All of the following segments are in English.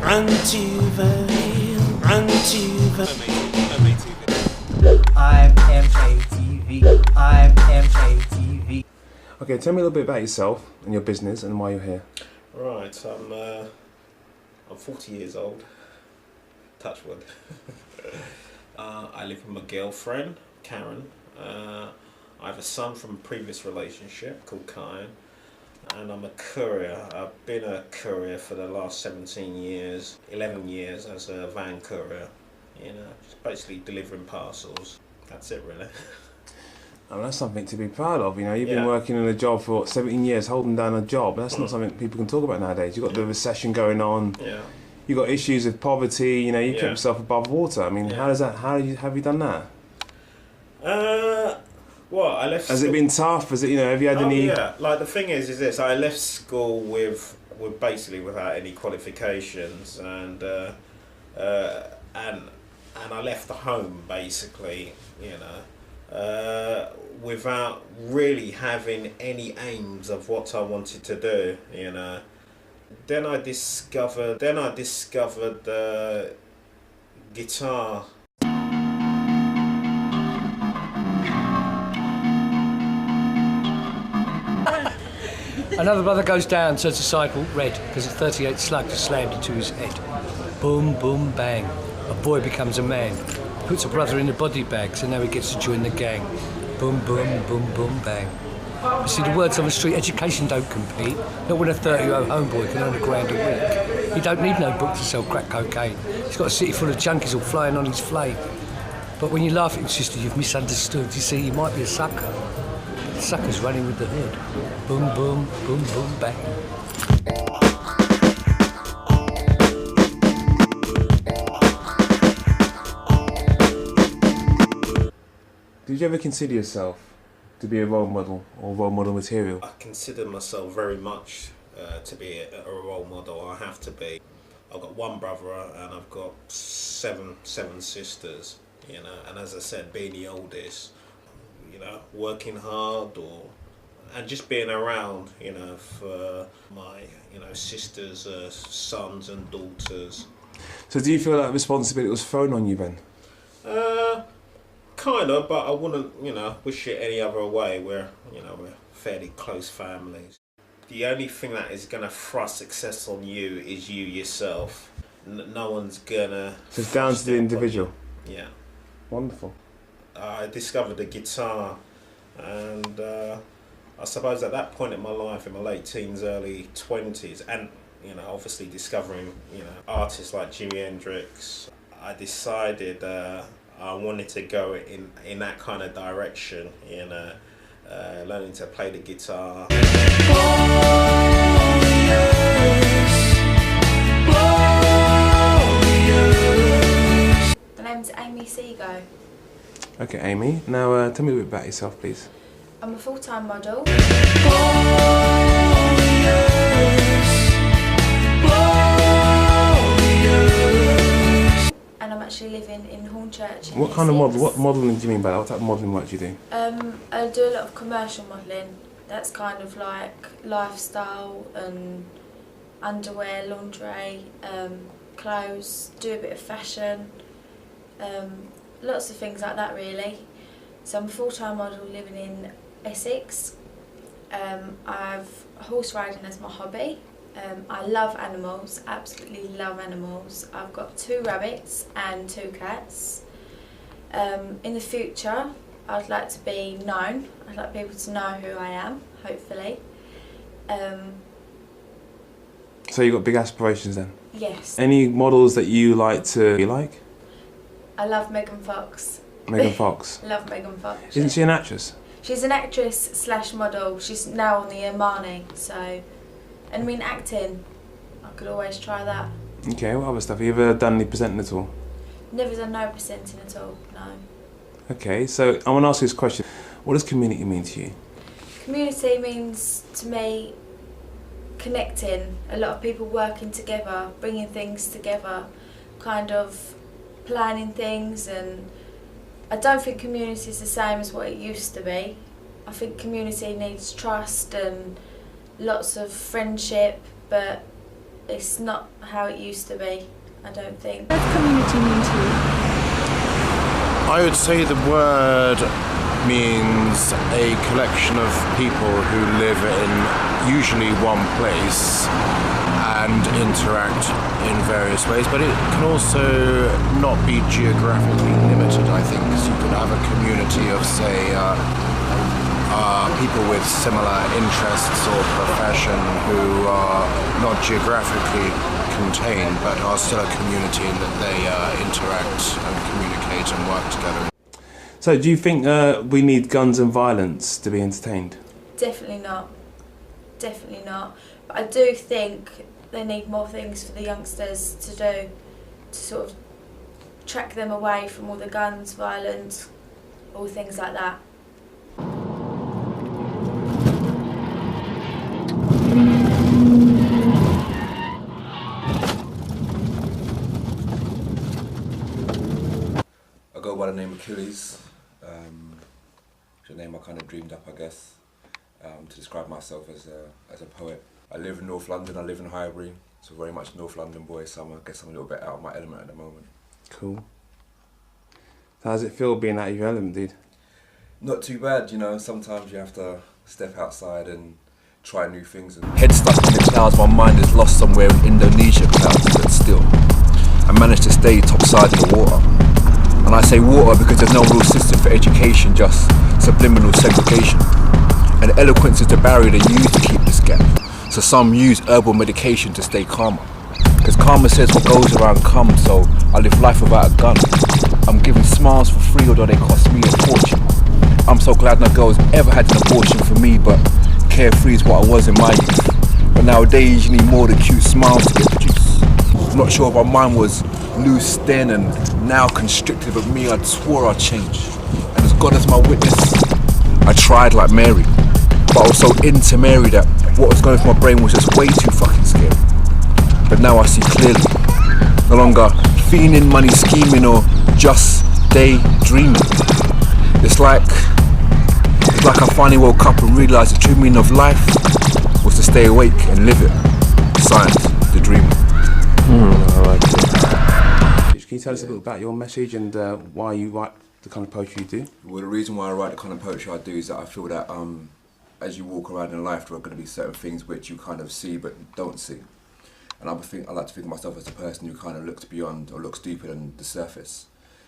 I'm MATV. I'm MATV. Okay, tell me a little bit about yourself and your business and why you're here. Right, I'm 40 years old. Touch wood. I live with my girlfriend, Karen. I have a son from a previous relationship called Kyan. And I'm a courier. I've been a courier for the last 17 years, 11 years as a van courier. You know, just basically delivering parcels. That's it, really. Oh, that's something to be proud of. You know, you've been working in a job for 17 years, holding down a job. That's not something people can talk about nowadays. You've got the recession going on. Yeah. You've got issues with poverty. You know, you kept yourself above water. I mean, how have you done that? Well, I left. Has it been tough? Has it, you know, have you had any? Yeah, like the thing is this: I left school with basically without any qualifications, and I left the home basically, you know, without really having any aims of what I wanted to do, you know. Then I discovered guitar. Another brother goes down, turns the cycle red because a 38 slug just slammed into his head. Boom, boom, bang. A boy becomes a man. Puts a brother in a body bag, so now he gets to join the gang. Boom, boom, boom, boom, bang. You see, the words on the street, education don't compete. Not when a 30-year-old homeboy can earn £1 a week. He don't need no book to sell crack cocaine. He's got a city full of junkies all flying on his flame. But when you laugh at him, sister, you've misunderstood. You see, he might be a sucker. The sucker's running with the hood. Boom, boom, boom, boom, bang. Did you ever consider yourself to be a role model or role model material? I consider myself very much to be a role model. I have to be. I've got one brother and I've got seven sisters. You know, and as I said, being the oldest, you know, working hard and just being around, you know, for my, you know, sisters, sons and daughters. So do you feel that responsibility was thrown on you then? Kind of, but I wouldn't, you know, wish it any other way. We're fairly close families. The only thing that is going to thrust success on you is you yourself. No one's gonna... So it's down to the individual? Yeah. Wonderful. I discovered the guitar, and I suppose at that point in my life, in my late teens, early 20s, and, you know, obviously discovering, you know, artists like Jimi Hendrix, I decided I wanted to go in that kind of direction, you know, learning to play the guitar. My name's Amy Seago. Okay, Amy. Now, tell me a bit about yourself, please. I'm a full-time model. And I'm actually living in Hornchurch. What kind of model? What modelling do you mean by that? What type of modelling work do you do? I do a lot of commercial modelling. That's kind of like lifestyle and underwear, lingerie, clothes, do a bit of fashion, lots of things like that really. So I'm a full-time model living in Essex. I've horse riding as my hobby. I love animals, absolutely love animals. I've got 2 rabbits and 2 cats. In the future, I'd like to be known. I'd like people to know who I am, hopefully. So you've got big aspirations then? Yes. Any models that you like to... I love Megan Fox. Megan Fox? Love Megan Fox. Isn't she an actress? She's an actress / model. She's now on the Armani, so... And I mean acting, I could always try that. Okay, what other stuff? Have you ever done any presenting at all? Never done no presenting at all, no. Okay, so I want to ask you this question. What does community mean to you? Community means, to me, connecting. A lot of people working together, bringing things together, kind of planning things, and I don't think community is the same as what it used to be. I think community needs trust and lots of friendship, but it's not how it used to be, I don't think. What does community mean to you? I would say the word means a collection of people who live in usually one place and interact in various ways, but it can also not be geographically limited, I think, because you could have a community of, say, people with similar interests or profession who are not geographically contained but are still a community in that they interact and communicate and work together. So do you think we need guns and violence to be entertained? Definitely not. Definitely not. But I do think they need more things for the youngsters to do to sort of track them away from all the guns, violence, all things like that. I go by the name Achilles, which is a name I kind of dreamed up, I guess, to describe myself as a poet. I live in North London, I live in Highbury, so very much North London boy, so I guess I'm a little bit out of my element at the moment. Cool. So how does it feel being out of your element, dude? Not too bad, you know, sometimes you have to step outside and try new things. Head stuck in the clouds, my mind is lost somewhere in Indonesia clouds, but still, I managed to stay topside of the water. And I say water because there's no real system for education, just subliminal segregation. And eloquence is the barrier they use to keep this gap. So some use herbal medication to stay calmer. Because karma says what goes around comes, so I live life without a gun. I'm giving smiles for free, although they cost me a fortune. I'm so glad no girl's ever had an abortion for me, but carefree is what I was in my youth. But nowadays you need more than cute smiles to get produced. I'm not sure if my mind was loose then and now constricted, but me, I swore I'd change. And as God as my witness, I tried like Mary. But I was so into Mary that what was going through my brain was just way too fucking scary. But now I see clearly. No longer fiending, money scheming, or just daydreaming. It's like I finally woke up and realised the true meaning of life was to stay awake and live it. Science, the dreamer. I like it. Can you tell us a bit about your message and why you write the kind of poetry you do? Well, the reason why I write the kind of poetry I do is that I feel that as you walk around in life, there are going to be certain things which you kind of see but don't see. And I like to think of myself as a person who kind of looks beyond or looks deeper than the surface.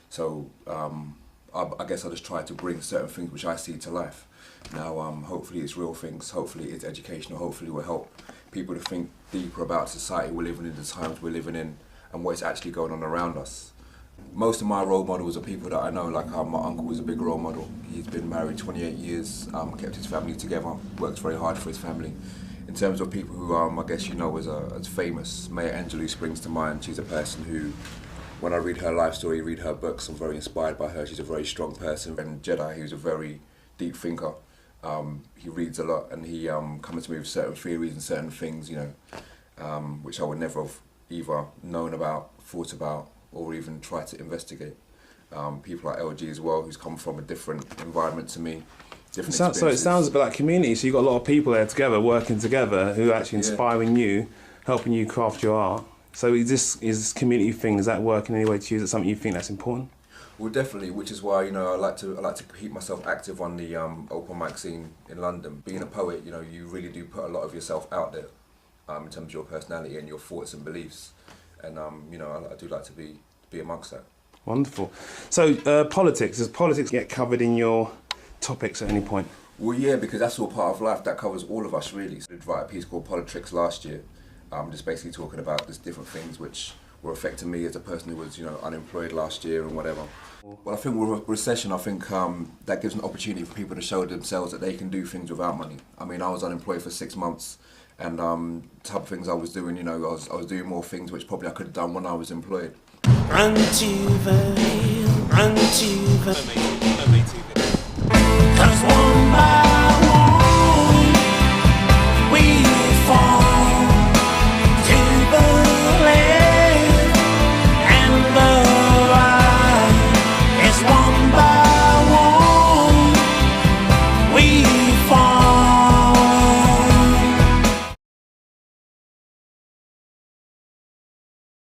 So I guess I just try to bring certain things which I see to life. Now, hopefully it's real things, hopefully it's educational, hopefully it will help people to think deeper about society we're living in, the times we're living in, and what's actually going on around us. Most of my role models are people that I know, like my uncle was a big role model. He's been married 28 years, kept his family together, works very hard for his family. In terms of people who I guess you know as famous, Maya Angelou springs to mind. She's a person who, when I read her life story, read her books, I'm very inspired by her. She's a very strong person. And Jedi, who's a very deep thinker, he reads a lot and he comes to me with certain theories and certain things, you know, which I would never have either known about, thought about, or even tried to investigate. People like LG as well, who's come from a different environment to me. So it sounds a bit like community, so you've got a lot of people there together, working together, who are actually inspiring you, helping you craft your art. So is this community thing, does that work in any way to you? Is it something you think that's important? Well, definitely, which is why, you know, I like to keep myself active on the open mic scene in London. Being a poet, you know, you really do put a lot of yourself out there in terms of your personality and your thoughts and beliefs. And, you know, I do like to be amongst that. Wonderful. So politics, does politics get covered in your topics at any point? Well, yeah, because that's all part of life. That covers all of us, really. So I did write a piece called Politics last year, just basically talking about just different things which were affecting me as a person who was, you know, unemployed last year and whatever. Well, I think with recession, I think that gives an opportunity for people to show themselves that they can do things without money. I mean, I was unemployed for 6 months, and the type of things I was doing, you know, I was doing more things which probably I could have done when I was employed. Run to the hill, run to the 'cause one by